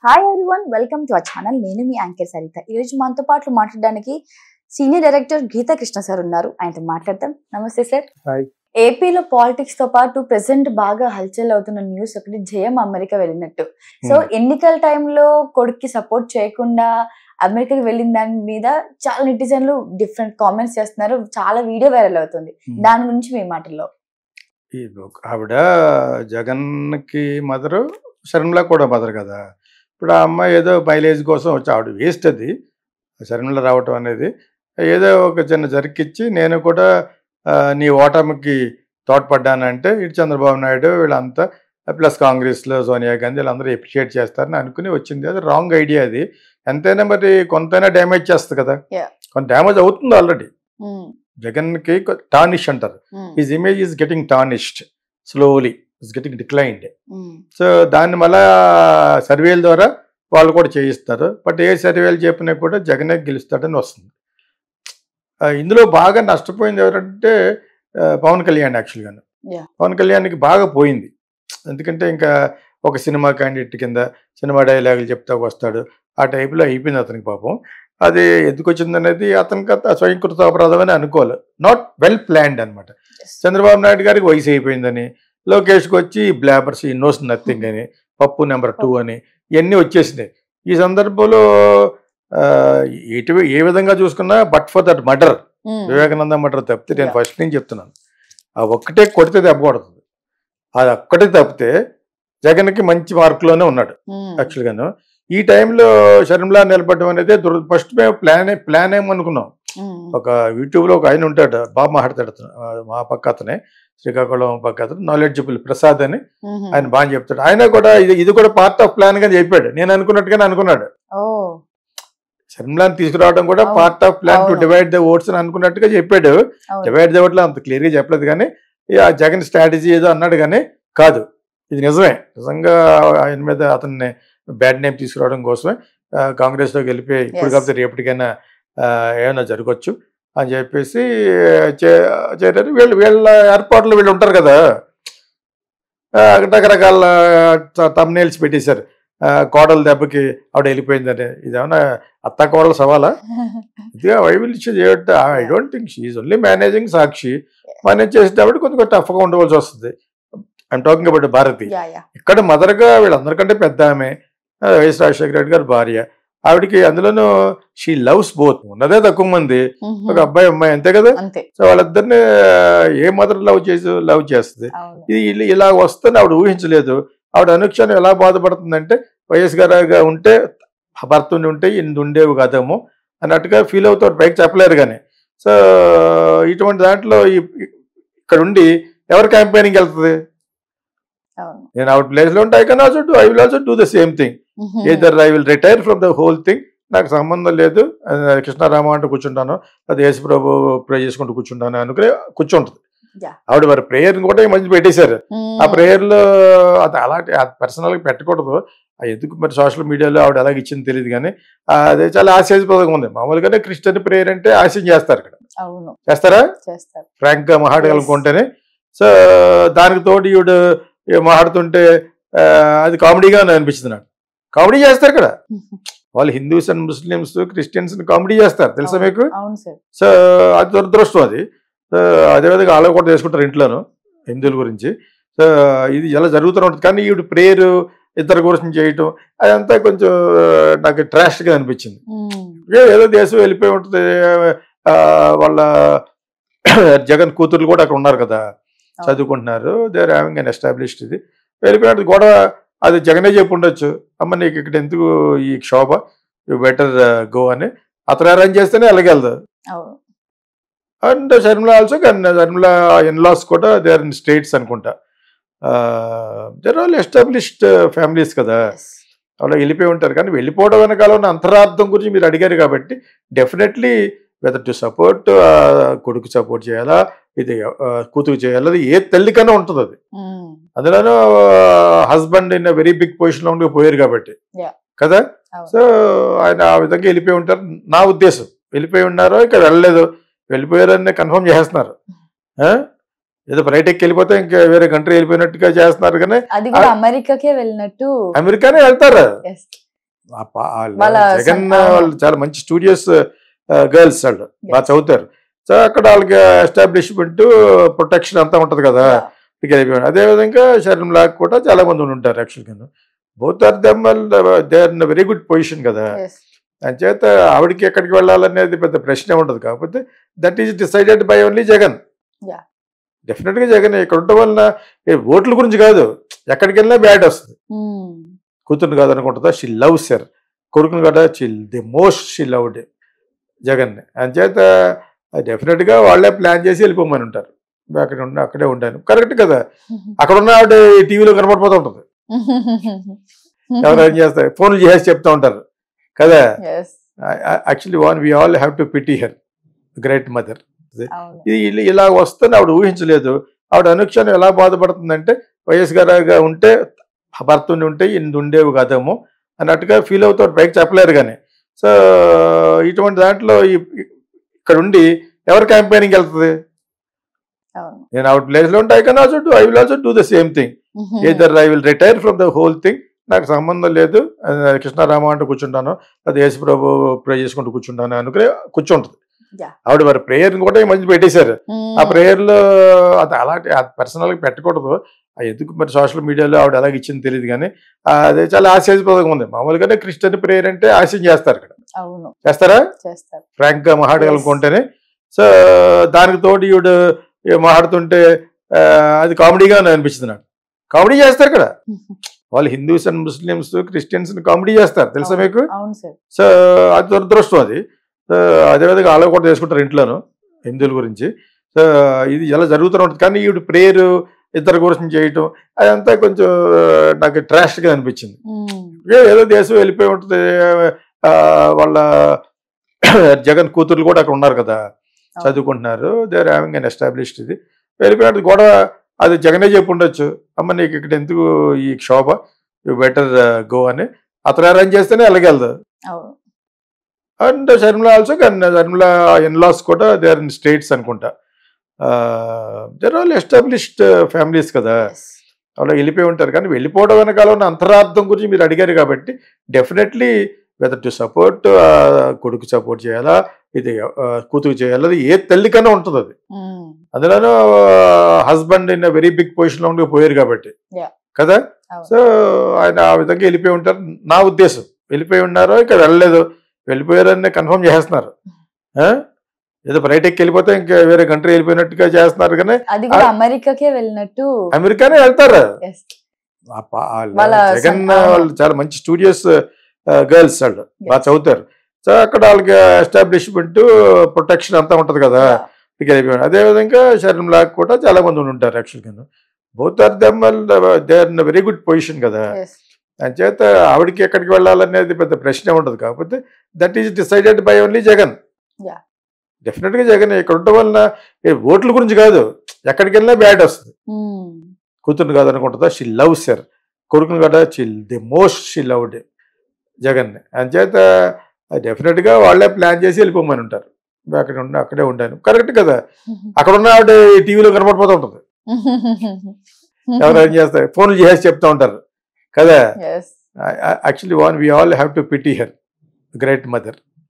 Hi everyone, welcome to our channel. నేను మీ anchor Saritha. ఈ రోజు మనతో పాటు మాట్లాడడానికి senior director Geetha Krishna sir ఉన్నారు. ఆయనతో మాట్లాడదాం. నమస్తే సార్. హాయ్. ఏపీలో పాలిటిక్స్ తో పాటు ప్రెసెంట్ బాగా హల్చల్ అవుతున్న న్యూస్ ఒకటి, జయం అమెరికా వెళ్ళినట్టు. సో ఎన్నికల టైంలో కొడుక్కి సపోర్ట్ చేయకుండా అమెరికాకి వెళ్ళిన దాని మీద చాలా నెటిజన్లు డిఫరెంట్ కామెంట్స్ చేస్తున్నారు. చాలా వీడియో వైరల్ అవుతుంది. దాని గురించి మీ మాటల్లో. ఆవిడ జగన్ కి మదరు, శర్మిల కూడా మదర్ కదా. ఇప్పుడు ఆ అమ్మాయి ఏదో మైలేజ్ కోసం వచ్చి ఆవిడ వేస్ట్. అది శర్మిల రావటం అనేది ఏదో ఒక చిన్న జరికిచ్చి నేను కూడా నీ ఓటమికి తోడ్పడ్డానంటే ఇటు చంద్రబాబు నాయుడు వీళ్ళంతా ప్లస్ కాంగ్రెస్లో సోనియా గాంధీ వీళ్ళందరూ ఎప్రిషియేట్ చేస్తారని అనుకుని వచ్చింది. అది రాంగ్ ఐడియా. అది ఎంతైనా మరి కొంతైనా డ్యామేజ్ చేస్తుంది కదా. కొంత డ్యామేజ్ అవుతుంది ఆల్రెడీ. జగన్కి టార్నిష్ అంటారు. His image is getting tarnished slowly, is getting declined. So దాన్ని మళ్ళా సర్వేల ద్వారా వాళ్ళు కూడా చేయిస్తారు. బట్ ఏ సర్వేలు చెప్పినా కూడా జగనే గెలుస్తాడని వస్తుంది. ఇందులో బాగా నష్టపోయింది ఎవరంటే పవన్ కళ్యాణ్. యాక్చువల్గాను పవన్ కళ్యాణ్కి బాగా పోయింది. ఎందుకంటే ఇంకా ఒక సినిమా క్యాండిడేట్ కింద సినిమా డైలాగులు చెప్తా వస్తాడు. ఆ టైప్లో అయిపోయింది అతనికి పాపం. అది ఎందుకు వచ్చిందనేది అతనికి స్వయంకృత అపరాధం అని అనుకోవాలి. నాట్ వెల్ ప్లాన్డ్ అనమాట. చంద్రబాబు నాయుడు గారికి వయసు అయిపోయిందని, లోకేష్కి వచ్చి బ్లాబర్స్ ఈ నోస్ నథింగ్ అని, పప్పు నెంబర్ 2 అని ఇవన్నీ వచ్చేసినాయి. ఈ సందర్భంలో ఏ విధంగా చూసుకున్నా but for that murder, Vivekananda murder తప్పితే నేను ఫస్ట్ నుంచి చెప్తున్నాను, ఆ ఒక్కటే కొడితే దెబ్బ కొడుతుంది. అది ఒక్కటే తప్పితే జగన్కి మంచి మార్కులోనే ఉన్నాడు. యాక్చువల్గాను ఈ టైంలో షర్మిలా నిలబడడం అనేది ఫస్ట్ మేము ప్లాన్ ఏమనుకున్నాం. ఒక యూట్యూబ్లో ఒక ఆయన ఉంటాడు, బాగా మాట్లాడతాడు, మా పక్క అతనే, శ్రీకాకుళం పక్క అతను, నాలెడ్జబుల్ ప్రసాద్ అని, ఆయన బాగా చెప్తాడు. ఆయన కూడా ఇది కూడా పార్ట్ ఆఫ్ ప్లాన్ గా చెప్పాడు. నేను అనుకున్నట్టుగానే అనుకున్నాడు. షర్మిలాని తీసుకురావడం కూడా part of plan to divide the votes అని అనుకున్నట్టుగా చెప్పాడు. డివైడ్ ద ఓట్లు అంత క్లియర్ గా చెప్పలేదు, కానీ ఆ జగన్ స్ట్రాటజీ ఏదో అన్నాడు, కానీ కాదు, ఇది నిజమే. నిజంగా ఆయన మీద అతన్ని బ్యాడ్ నేమ్ తీసుకురావడం కోసమే కాంగ్రెస్లోకి వెళ్ళిపోయి ఇప్పుడు కాకపోతే రేపటికైనా ఏమైనా జరగచ్చు అని చెప్పేసి చేరారు. వీళ్ళ ఏర్పాట్లు వీళ్ళు ఉంటారు కదా, రకరకాల తమ్నేల్స్ పెట్టేశారు. కోడల దెబ్బకి ఆవిడ వెళ్ళిపోయిందని. ఇదేమన్నా అత్త కోడలు సవాలా? ఇది I will I don't think she is only managing Sakshi. Manage చేసేటప్పుడు కొంచెం టఫ్గా ఉండవలసి వస్తుంది. I'm talking about Bharathi. ఇక్కడ మదర్గా వీళ్ళందరికంటే పెద్ద ఆమె వైఎస్ రాజశేఖర రెడ్డి గారి భార్య. ఆవిడకి అందులోనూ షీ లవ్స్ బోత్. ఉన్నదే తక్కువ మంది, ఒక అబ్బాయి అమ్మాయి, అంతే కదా. సో వాళ్ళిద్దరిని ఏ మదర్ లవ్ చేస్తుంది. ఇది ఇలా వస్తుంది ఆవిడ ఊహించలేదు. ఆవిడ అనుక్షణం ఎలా బాధపడుతుందంటే వైఎస్ గారుగా ఉంటే భర్త ఉంటే ఇన్ని ఉండేవి కదేమో అన్నట్టుగా ఫీల్ అవుతాడు. పైకి చెప్పలేరు కానీ. సో ఇటువంటి దాంట్లో ఇక్కడ ఉండి ఎవరు క్యాంపెయినింగ్ వెళ్తుంది? నేను ఆవిడ ప్లేస్లో ఉంటే I will also do the same thing. either I will retire from the whole thing, నాకు సంబంధం లేదు, కృష్ణారామ అంటూ కూర్చుంటాను, అది యేసు ప్రభు ప్రే చేసుకుంటూ కూర్చుంటాను అనుకుని కూర్చుంటుంది ఆవిడ. మరి ప్రేయర్ కూడా ఈ మధ్య పెట్టేశారు. ఆ ప్రేయర్లో అది అలాంటి పర్సనల్గా పెట్టకూడదు. ఎందుకు మరి సోషల్ మీడియాలో ఆవిడ ఎలాగ ఇచ్చింది తెలియదు, కానీ అది చాలా ఆశాస్పదంగా ఉంది. మామూలుగానే క్రిస్టియన్ ప్రేయర్ అంటే ఆశయం చేస్తారు. ఇక్కడ చేస్తారా ఫ్రాంక్ గా మాట్లాడాలనుకుంటేనే. సో దానికి తోడు ఈవిడ మాట్లాడుతుంటే అది కామెడీగా అనిపించింది నాకు. కామెడీ చేస్తారు ఇక్కడ వాళ్ళు, Hindus and Muslims Christians comedy చేస్తారు, తెలుసా మీకు? సో అది దురదృష్టం. అది అదేవిధంగా వాళ్ళు కూడా చేసుకుంటారు ఇంట్లోనూ హిందువుల గురించి. సో ఇది ఎలా జరుగుతూ ఉంటుంది. కానీ ఈవిడ ప్రేయర్ ఇద్దరు గురించి చేయటం అదంతా కొంచెం నాకు ట్రాష్గా అనిపించింది. ఏదో దేశం వెళ్ళిపోయి ఉంటుంది. వాళ్ళ జగన్ కూతుర్లు కూడా అక్కడ ఉన్నారు కదా, చదువుకుంటున్నారు. They are having an established. ఇది వెళ్ళిపోయినట్టు గొడవ అది జగనే చెప్పి ఉండొచ్చు, అమ్మ నీకు ఇక్కడ ఎందుకు ఈ క్షోభ, యూ బెటర్ గో అని అతను అరేంజ్ చేస్తేనే వెళ్ళగలదు. And Sharmila also, Sharmila in laws కూడా దే ఆర్ ఇన్ స్టేట్స్ అనుకుంటా. దేర్ ఆల్ ఎస్టాబ్లిష్డ్ ఫ్యామిలీస్ కదా, అలా వెళ్ళిపోయి ఉంటారు. కానీ వెళ్ళిపోవడం వెనకాల ఉన్న అంతరార్థం గురించి మీరు అడిగారు కాబట్టి డెఫినెట్లీ వెదర్ టు సపోర్ట్, కొడుకు సపోర్ట్ చేయాలా, ఇది కూతురు చేయాలి, అది ఏ తల్లికైనా ఉంటుంది. అది అందులోనూ husband in very big position లో పోయారు కాబట్టి కదా. సో ఆయన ఆ విధంగా వెళ్ళిపోయి ఉంటారు నా ఉద్దేశం. వెళ్ళిపోయి ఉన్నారో ఇక వెళ్ళలేదు, వెళ్ళిపోయారని కన్ఫర్మ్ చేస్తున్నారు. ఏదో బయటకి వెళ్ళిపోతే ఇంకా వేరే కంట్రీ వెళ్ళిపోయినట్టుగా చేస్తున్నారు. కానీ అమెరికాకే వెళ్ళినట్టు, అమెరికానే వెళ్తారు. వాళ్ళ జగన్ అవును. వాళ్ళు చాలా మంచి స్టూడియస్ గర్ల్స్ వాళ్ళు బాగా చదువుతారు. సో అక్కడ వాళ్ళకి ఎస్టాబ్లిష్మెంట్ ప్రొటెక్షన్ అంతా ఉంటది కదా. అదే విధంగా షర్మిలా కూడా చాలా మంది ఉంటారు యాక్చువల్గా. Both are them they are in very good position కదా. అంచేత ఆవిడకి ఎక్కడికి వెళ్ళాలనేది పెద్ద ప్రశ్నే ఉండదు. కాకపోతే that is decided by only Jagan. Definite గా జగన్ ఇక్కడ ఉండటం వలన ఓట్ల గురించి కాదు, ఎక్కడికి వెళ్ళినా బ్యాడ్ వస్తుంది. కూతురు కాదు అనుకుంటుందా, షీ లవ్స్ హర్. కొడుకును కదా the most she loved Jagan. అంచేత డెఫినెట్ గా వాళ్ళే ప్లాన్ చేసి వెళ్ళిపోమని ఉంటారు. అక్కడే ఉండాను. కరెక్ట్ కదా. అక్కడ ఉన్న ఆవిడ టీవీలో కనపడిపోతూ ఉంటుంది. ఎవరు ఏం చేస్తారు, ఫోన్లు చేసి చెప్తా ఉంటారు కదా. Actually we all have to pity her, great mother. ఇది ఇలా వస్తుంది ఆవిడ ఊహించలేదు. ఆవిడ అనుక్షణం ఎలా బాధపడుతుందంటే వైఎస్ గారుగా ఉంటే భర్త ఉంటే ఇన్ని ఉండేవి కదేమో అన్నట్టుగా ఫీల్ అవుతారు, పైకి చెప్పలేరు కానీ. సో ఇటువంటి దాంట్లో ఇక్కడ ఉండి ఎవరు క్యాంపెయినింగ్ వెళ్తుంది? నేను ఆవిడ ప్లేస్లో ఉంటే I will also do the same thing. either I will retire from the whole thing, నాకు సంబంధం లేదు, కృష్ణారామ అంటూ కూర్చుంటాను, అది యేసుప్రభు ప్రే చేసుకుంటూ కూర్చుంటాను అనుకుని కూర్చుంటుంది ఆవిడ. మరి ప్రేయర్ కూడా ఈ మధ్య పెట్టేశారు. ఆ ప్రేయర్ లో అది అలాంటి పర్సనల్ గా పెట్టకూడదు. ఎందుకు మరి సోషల్ మీడియాలో ఆవిడ ఎలాగ ఇచ్చింది తెలియదు కానీ అదే చాలా ఆశాస్పదంగా ఉంది. మామూలుగానే క్రిస్టియన్ ప్రేయర్ అంటే ఆశయం చేస్తారు ఇక్కడ. చేస్తారా ఫ్రాంక్ గా మాట్లాడగలుగుంటేనే. సో దానికి తోడు ఈవిడ మాట్లాడుతుంటే అది కామెడీగా అనిపించింది నాకు. కామెడీ చేస్తారు ఇక్కడ వాళ్ళు, Hindus and Muslims Christians comedy చేస్తారు, తెలుసా మీకు? సో అది దురదృష్టం అది. అదేవిధంగా వాళ్ళు కూడా చేసుకుంటారు ఇంట్లోనూ హిందువుల గురించి. సో ఇది ఎలా జరుగుతూ ఉంటుంది. కానీ ఈవిడ ప్రేయర్ ఇద్దరు గురించి చేయటం అదంతా కొంచెం నాకు ట్రాష్గా అనిపించింది. ఏదో దేశం వెళ్ళిపోయి ఉంటుంది. వాళ్ళ జగన్ కూతుర్లు కూడా అక్కడ ఉన్నారు కదా, చదువుకుంటున్నారు. They are having an established. ఇది వెళ్ళిపోయినట్టు గొడవ అది జగనే చెప్పి ఉండొచ్చు, అమ్మ నీకు ఇక్కడ ఎందుకు ఈ క్షోభ, యూ బెటర్ గో అని. అతను అరేంజ్ చేస్తేనే వెళ్ళగలదు. అండ్ షర్మిలా ఆల్సో, కానీ షర్మిలా ఇన్లాస్ కూడా దే ఆర్ ఇన్ స్టేట్స్ అనుకుంటా. దేర్ ఆల్ ఎస్టాబ్లిష్డ్ ఫ్యామిలీస్ కదా, అలా వెళ్ళిపోయి ఉంటారు. కానీ వెళ్ళిపోవడం వెనకాల ఉన్న అంతరార్థం గురించి మీరు అడిగారు కాబట్టి డెఫినెట్లీ వెదర్ టు సపోర్ట్, కొడుకు సపోర్ట్ చేయాలా, ఇది కూతురు చేయాలా, ఏ తల్లికైనా ఉంటుంది అది. అందులోనూ husband in very big position లో పోయారు కాబట్టి కదా. సో ఆయన ఆ విధంగా వెళ్ళిపోయి ఉంటారు నా ఉద్దేశం. వెళ్ళిపోయి ఉన్నారో ఇక వెళ్ళలేదు, వెళ్ళిపోయారని కన్ఫర్మ్ చేస్తున్నారు. ఏదో బయటకి వెళ్ళిపోతే ఇంకా వేరే కంట్రీ వెళ్ళిపోయినట్టుగా చేస్తున్నారు. కానీ అమెరికాకే వెళ్ళినట్టు, అమెరికానే వెళ్తారు. జగన్ వాళ్ళు చాలా మంచి స్టూడియస్ గర్ల్స్ వాళ్ళు బాగా చదువుతారు. సో అక్కడ వాళ్ళకి ఎస్టాబ్లిష్మెంట్ ప్రొటెక్షన్ అంతా ఉంటది కదా. అదే విధంగా షర్మిలా కూడా చాలా మంది ఉంటారు యాక్చువల్గా. Both are them they are in very good position కదా. అంచేత ఆవిడకి ఎక్కడికి వెళ్ళాలనేది పెద్ద ప్రశ్నే ఉండదు. కాకపోతే that is decided by only Jagan. Definite గా జగన్ ఇక్కడ ఉండటం వలన ఓట్ల గురించి కాదు, ఎక్కడికి వెళ్ళినా బ్యాడ్ వస్తుంది. కూతురు కాదు అనుకుంటుందా, షీ లవ్స్ హర్. కొడుకును కదా the most she loved Jagan. అంచేత డెఫినెట్ గా వాళ్ళే ప్లాన్ చేసి వెళ్ళిపోమని ఉంటారు. అక్కడే ఉండాను. కరెక్ట్ కదా. అక్కడ ఉన్న ఆవిడ టీవీలో కనపడిపోతూ ఉంటుంది. ఎవరు ఏం చేస్తారు, ఫోన్లు చేసి చెప్తా ఉంటారు కదా. Actually we all have to pity her, great mother.